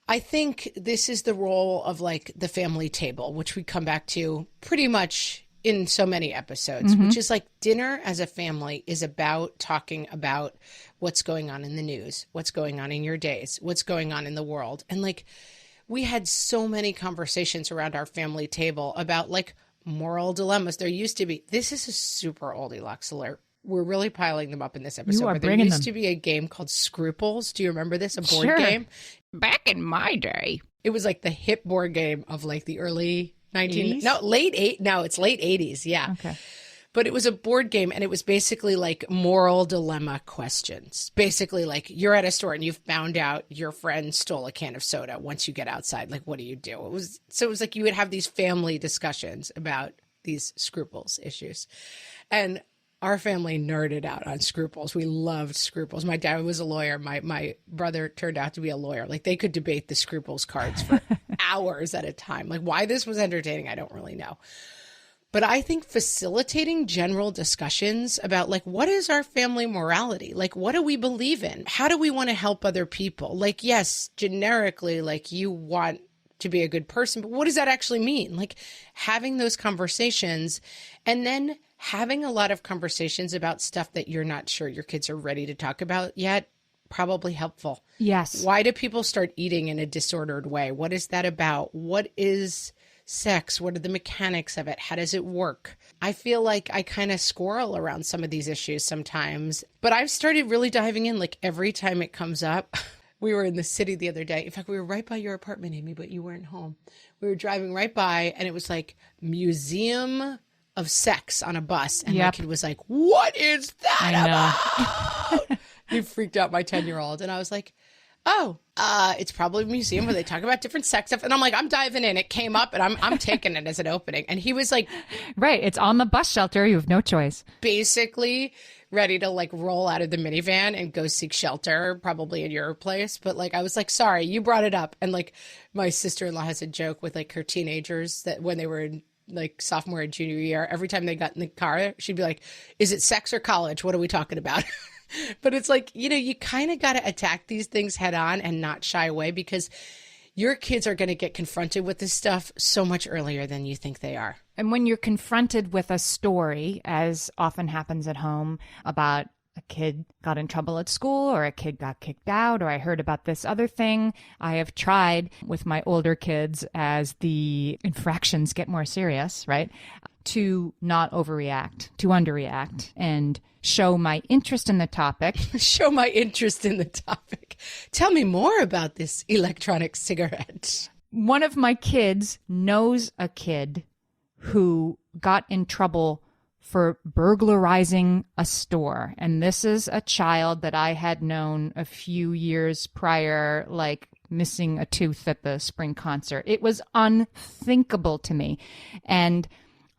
[SPEAKER 1] I think this is the role of like the family table, which we come back to pretty much in so many episodes, which is like dinner as a family is about talking about what's going on in the news, what's going on in your days, what's going on in the world. And like, we had so many conversations around our family table about like moral dilemmas. There used to be, this is a super oldie Lux alert. We're really piling them up in this episode.
[SPEAKER 2] You are
[SPEAKER 1] but there
[SPEAKER 2] bringing
[SPEAKER 1] used
[SPEAKER 2] them.
[SPEAKER 1] to be a game called Scruples. Do you remember this? A board
[SPEAKER 2] Sure.
[SPEAKER 1] game?
[SPEAKER 2] Back in my day.
[SPEAKER 1] It was like the hip board game of like the early
[SPEAKER 2] 80s?
[SPEAKER 1] It's late 80s. Yeah.
[SPEAKER 2] Okay.
[SPEAKER 1] But it was a board game and it was basically like moral dilemma questions. Basically like you're at a store and you found out your friend stole a can of soda. Once you get outside, like, what do you do? It was like you would have these family discussions about these scruples issues. And our family nerded out on scruples. We loved scruples. My dad was a lawyer. My brother turned out to be a lawyer. Like, they could debate the scruples cards for hours at a time. Like, why this was entertaining, I don't really know. But I think facilitating general discussions about like, what is our family morality? Like, what do we believe in? How do we want to help other people? Like, yes, generically, like you want to be a good person, but what does that actually mean? Like having those conversations and then having a lot of conversations about stuff that you're not sure your kids are ready to talk about yet, probably helpful.
[SPEAKER 2] Yes.
[SPEAKER 1] Why do people start eating in a disordered way? What is that about? What is sex? What are the mechanics of it? How does it work? I feel like I kind of squirrel around some of these issues sometimes, but I've started really diving in like every time it comes up. We were in the city the other day. In fact, we were right by your apartment, Amy, but you weren't home. We were driving right by and it was like Museum of Sex on a bus. And my kid was like, what is that about? He freaked out my 10-year-old. And I was like, oh, it's probably a museum where they talk about different sex stuff. And I'm like, I'm diving in. It came up and I'm taking it as an opening. And he was like,
[SPEAKER 2] right. It's on the bus shelter. You have no choice.
[SPEAKER 1] Basically ready to like roll out of the minivan and go seek shelter, probably in your place. But like, I was like, sorry, you brought it up. And like my sister-in-law has a joke with like her teenagers that when they were in like sophomore and junior year, every time they got in the car, she'd be like, is it sex or college? What are we talking about? But it's like, you know, you kind of got to attack these things head on and not shy away because your kids are going to get confronted with this stuff so much earlier than you think they are.
[SPEAKER 2] And when you're confronted with a story, as often happens at home, about a kid got in trouble at school or a kid got kicked out or I heard about this other thing, I have tried with my older kids as the infractions get more serious, right, to not overreact, to underreact and show my interest in the topic.
[SPEAKER 1] Show my interest in the topic. Tell me more about this electronic cigarette.
[SPEAKER 2] One of my kids knows a kid who got in trouble for burglarizing a store. And this is a child that I had known a few years prior, like missing a tooth at the spring concert. It was unthinkable to me. And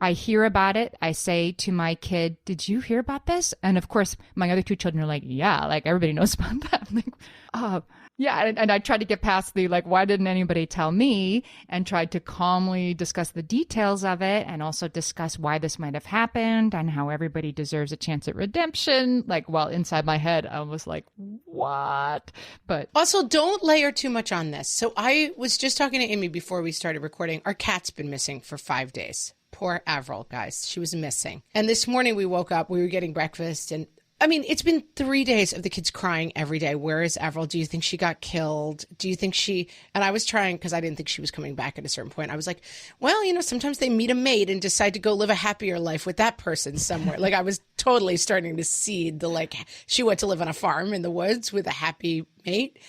[SPEAKER 2] I hear about it. I say to my kid, did you hear about this? And of course, my other two children are like, yeah, like everybody knows about that. I'm like, yeah. And I tried to get past the, like, why didn't anybody tell me? And tried to calmly discuss the details of it and also discuss why this might have happened and how everybody deserves a chance at redemption. Like, while inside my head, I was like, what? But
[SPEAKER 1] also, don't layer too much on this. So I was just talking to Amy before we started recording. Our cat's been missing for 5 days. Poor Avril, guys. She was missing. And this morning we woke up, we were getting breakfast. And I mean, it's been 3 days of the kids crying every day. Where is Avril? Do you think she got killed? Do you think she... And I was trying, because I didn't think she was coming back at a certain point. I was like, well, you know, sometimes they meet a mate and decide to go live a happier life with that person somewhere. Like I was totally starting to seed the, like, she went to live on a farm in the woods with a happy mate.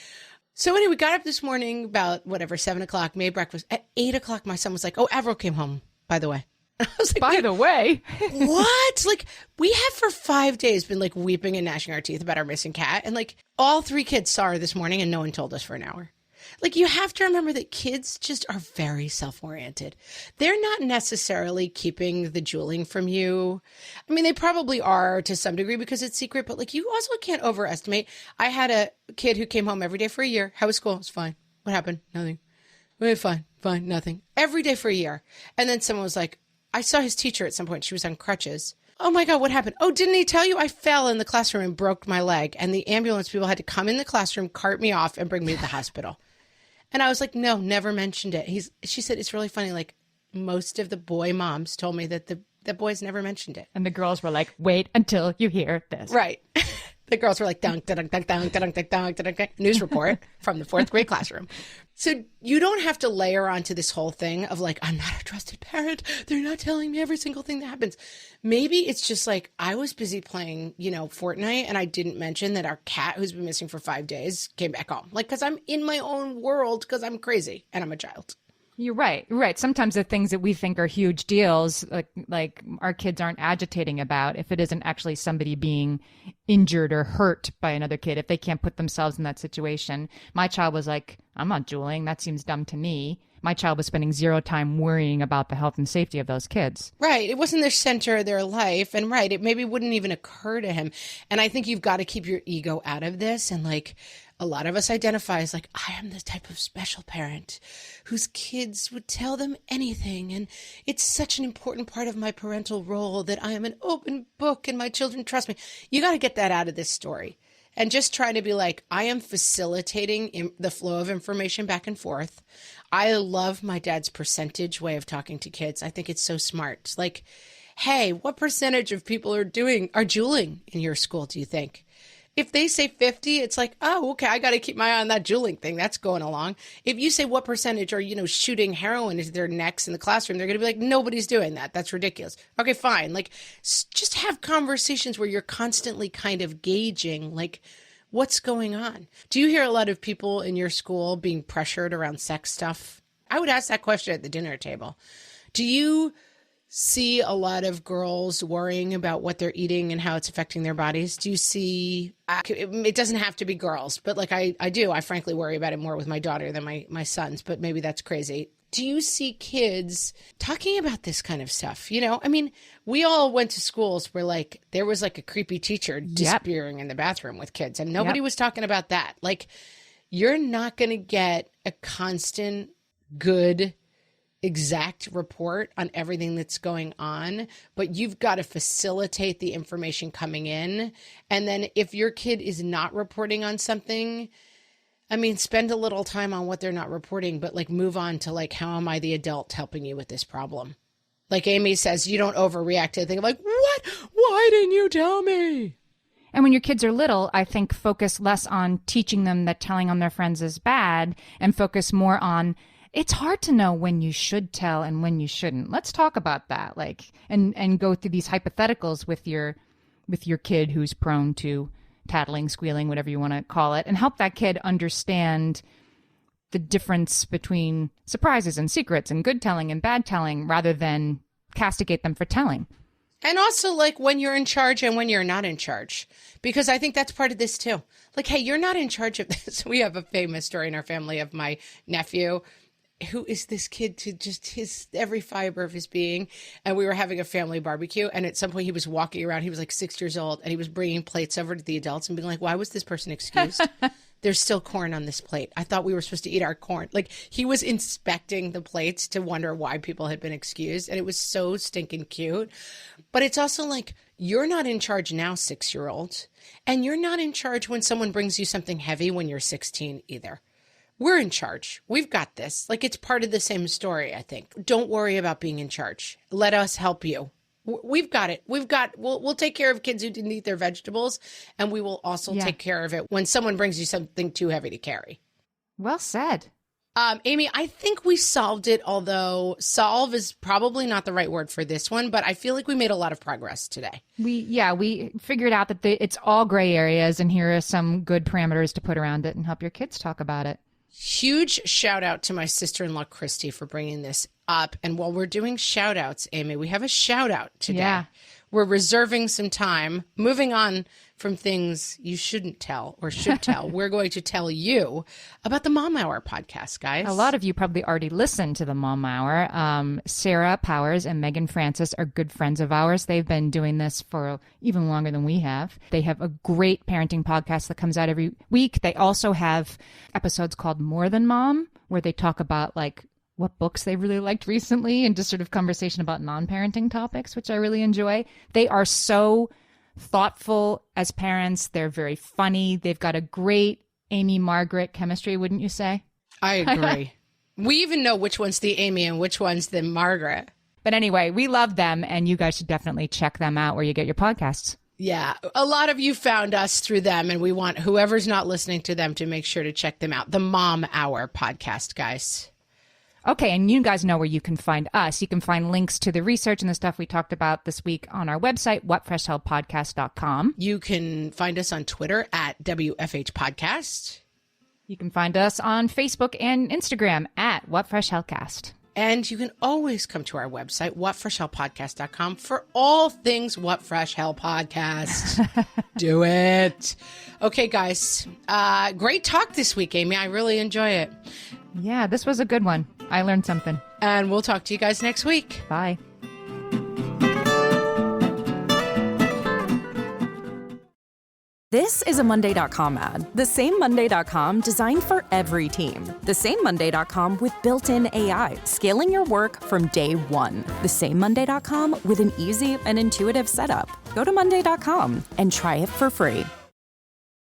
[SPEAKER 1] So anyway, we got up this morning about, 7 o'clock, made breakfast. At 8 o'clock, my son was like, oh, Avril came home, by the way. I was like,
[SPEAKER 2] by the way,
[SPEAKER 1] what? Like, we have for 5 days been like weeping and gnashing our teeth about our missing cat. And like all 3 kids saw her this morning and no one told us for an hour. Like, you have to remember that kids just are very self-oriented. They're not necessarily keeping the jeweling from you. I mean, they probably are to some degree because it's secret, but like you also can't overestimate. I had a kid who came home every day for a year. How was school? It was fine. What happened? Nothing. Fine, nothing. Every day for a year. And then someone was like, I saw his teacher at some point. She was on crutches. Oh my God, what happened? Oh, didn't he tell you I fell in the classroom and broke my leg? And the ambulance people had to come in the classroom, cart me off, and bring me to the hospital. And I was like, no, never mentioned it. She said, it's really funny. Like, most of the boy moms told me that the boys never mentioned it.
[SPEAKER 2] And the girls were like, wait until you hear this.
[SPEAKER 1] Right. The girls were like, dunk, dunk, dunk, dunk, dunk, dunk, dunk, dunk, dunk, news report from the 4th grade classroom. So you don't have to layer onto this whole thing of like, I'm not a trusted parent. They're not telling me every single thing that happens. Maybe it's just like, I was busy playing, Fortnite, and I didn't mention that our cat, who's been missing for 5 days, came back home. Like, because I'm in my own world because I'm crazy and I'm a child.
[SPEAKER 2] You're right. You're right. Sometimes the things that we think are huge deals, like our kids aren't agitating about if it isn't actually somebody being injured or hurt by another kid, if they can't put themselves in that situation. My child was like, I'm not dueling. That seems dumb to me. my child was spending zero time worrying about the health and safety of those kids.
[SPEAKER 1] Right. It wasn't the center of their life. And right, it maybe wouldn't even occur to him. And I think you've got to keep your ego out of this. And like a lot of us identify as like, I am the type of special parent whose kids would tell them anything. And it's such an important part of my parental role that I am an open book and my children trust me. You got to get that out of this story. And just try to be like, I am facilitating the flow of information back and forth. I love my dad's percentage way of talking to kids. I think it's so smart. It's like, hey, what percentage of people are juuling in your school, do you think? If they say 50, it's like, oh, okay, I got to keep my eye on that juuling thing. That's going along. If you say what percentage are, shooting heroin into their necks in the classroom, they're going to be like, nobody's doing that. That's ridiculous. Okay, fine. Like, just have conversations where you're constantly kind of gauging, like, what's going on. Do you hear a lot of people in your school being pressured around sex stuff? I would ask that question at the dinner table. Do you see a lot of girls worrying about what they're eating and how it's affecting their bodies? Do you see, it doesn't have to be girls, but like I do. I frankly worry about it more with my daughter than my sons, but maybe that's crazy. Do you see kids talking about this kind of stuff? I mean, we all went to schools where like there was like a creepy teacher disappearing in the bathroom with kids and nobody was talking about that. Like, you're not going to get a constant, good, exact report on everything that's going on, but you've got to facilitate the information coming in. And then if your kid is not reporting on something, I mean, spend a little time on what they're not reporting, but like move on to like, how am I the adult helping you with this problem? Like Amy says, you don't overreact to the thing of like, what? Why didn't you tell me?
[SPEAKER 2] And when your kids are little, I think focus less on teaching them that telling on their friends is bad and focus more on, it's hard to know when you should tell and when you shouldn't. Let's talk about that, like, and go through these hypotheticals with your kid who's prone to tattling, squealing, whatever you want to call it, and help that kid understand the difference between surprises and secrets and good telling and bad telling, rather than castigate them for telling.
[SPEAKER 1] And also, like, when you're in charge and when you're not in charge. Because I think that's part of this, too. Like, hey, you're not in charge of this. We have a famous story in our family of my nephew, who is this kid to just his every fiber of his being. And we were having a family barbecue. And at some point he was walking around. He was like 6 years old. And he was bringing plates over to the adults and being like, why was this person excused? There's still corn on this plate. I thought we were supposed to eat our corn. Like, he was inspecting the plates to wonder why people had been excused. And it was so stinking cute. But it's also like, you're not in charge now, 6-year-old. And you're not in charge when someone brings you something heavy when you're 16 either. We're in charge. We've got this. Like, it's part of the same story, I think. Don't worry about being in charge. Let us help you. We've got it. We'll take care of kids who didn't eat their vegetables, and we will also take care of it when someone brings you something too heavy to carry.
[SPEAKER 2] Well said.
[SPEAKER 1] Amy, I think we solved it, although solve is probably not the right word for this one, but I feel like we made a lot of progress today.
[SPEAKER 2] We figured out that it's all gray areas, and here are some good parameters to put around it and help your kids talk about it.
[SPEAKER 1] Huge shout out to my sister-in-law, Christy, for bringing this up. And while we're doing shout outs, Amy, we have a shout out today. Yeah. We're reserving some time, moving on from things you shouldn't tell or should tell. We're going to tell you about the Mom Hour podcast, guys.
[SPEAKER 2] A lot of you probably already listened to the Mom Hour. Sarah Powers and Megan Francis are good friends of ours. They've been doing this for even longer than we have. They have a great parenting podcast that comes out every week. They also have episodes called More Than Mom, where they talk about like what books they really liked recently and just sort of conversation about non-parenting topics, which I really enjoy. They are so thoughtful as parents. They're very funny. They've got a great Amy Margaret chemistry, wouldn't you say?
[SPEAKER 1] I agree. We even know which one's the Amy and which one's the Margaret.
[SPEAKER 2] But anyway, we love them, and you guys should definitely check them out where you get your podcasts.
[SPEAKER 1] Yeah, a lot of you found us through them, and we want whoever's not listening to them to make sure to check them out. The Mom Hour podcast, guys.
[SPEAKER 2] Okay, and you guys know where you can find us. You can find links to the research and the stuff we talked about this week on our website, whatfreshhellpodcast.com.
[SPEAKER 1] You can find us on Twitter at WFH Podcast.
[SPEAKER 2] You can find us on Facebook and Instagram at whatfreshhellcast.
[SPEAKER 1] And you can always come to our website, whatfreshhellpodcast.com, for all things What Fresh Hell Podcast. Do it. Okay, guys. Great talk this week, Amy. I really enjoy it.
[SPEAKER 2] Yeah, this was a good one. I learned something.
[SPEAKER 1] And we'll talk to you guys next week.
[SPEAKER 2] Bye.
[SPEAKER 6] This is a Monday.com ad. The same Monday.com designed for every team. The same Monday.com with built-in AI, scaling your work from day one. The same Monday.com with an easy and intuitive setup. Go to Monday.com and try it for free.